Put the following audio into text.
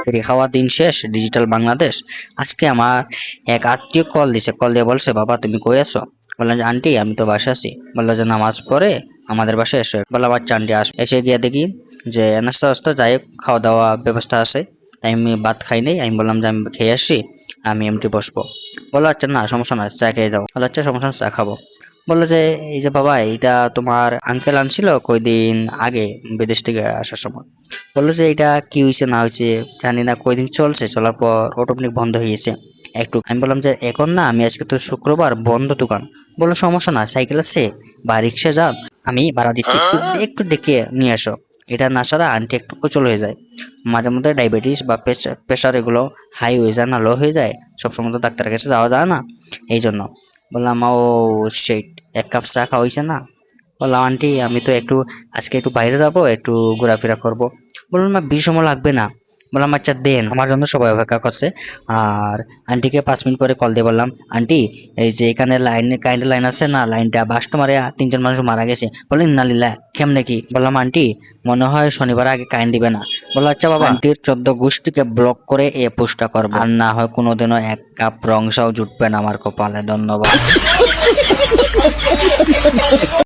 Free খাওয়া দিন শেষ, ডিজিটাল বাংলাদেশ। আজকে আমার এক আত্মীয় কল দিছে, কল দিয়ে বলছে, বাবা তুমি কই আছো? বললাম যে আন্টি আমি তো বাসায় আছি। বললো যে নামাজ পড়ে আমাদের বাসায় এসো। বললাম আচ্ছা আন্টি আস। এসে গিয়ে দেখি যে নাস্তা টাস্তা যাই হোক খাওয়া দাওয়া ব্যবস্থা আছে। তাই আমি ভাত খাই নাই, আমি বললাম যে আমি খেয়ে আসি, আমি এমটি বসবো। বললো আচ্ছা না সমস্যা না, চা খেয়ে যাও। বললো আচ্ছা সমস্যা না, চা খাবো। বললো যে এই যে বাবা এইটা তোমার আঙ্কেল আনছিল কয়দিন আগে বিদেশ থেকে আসার সময়। বললো যে এটা কি হয়েছে না হয়েছে জানি না, কয়দিন চলছে, চলার পর অটোমেটিক বন্ধ হয়ে গেছে একটু। আমি বললাম যে এখন না, আমি আজকে তো শুক্রবার বন্ধ দোকান। বললো সমস্যা না, সাইকেল আছে বা রিক্সা যান, আমি ভাড়া দিচ্ছি, একটু একটু ডেকে নিয়ে আসো। এটা না ছাড়া আন্টি একটু অচল হয়ে যায়, মাঝে মধ্যে ডায়াবেটিস বা প্রেশার এগুলো হাই হয়ে যায় না, লো হয়ে যায়, সবসময় তো ডাক্তারের কাছে যাওয়া যায় না, এই জন্য। বললাম ও শিট, এক কাপ চা খাওয়া হয়েছে না। বললাম আন্টি আমি তো একটু আজকে একটু বাইরে যাবো, একটু ঘোরাফেরা করবো। বললাম না বেশি সময় লাগবে না। বললাম আচ্ছা দেন, আমার জন্য সবাই অপেক্ষা করছে। আর আন্টিকে 5 মিনিট পরে কল দিয়ে বললাম আন্টি এই যে এখানে কারেন্টের লাইন আছে না, লাইনটা বাস্ট মারে 3জন মানুষ মারা গেছে। বললেন না লিল্লা কেমনে কি? বললাম আন্টি মনে হয় শনিবার আগে কারেন্ট দিবে না। বললো আচ্ছা বাবা, আন্টির 14 গোষ্ঠীকে ব্লক করে এ পোস্টটা করবো, আর না হয় কোনোদিনও এক কাপ রংসাও জুটবে না আমার কপালে। ধন্যবাদ।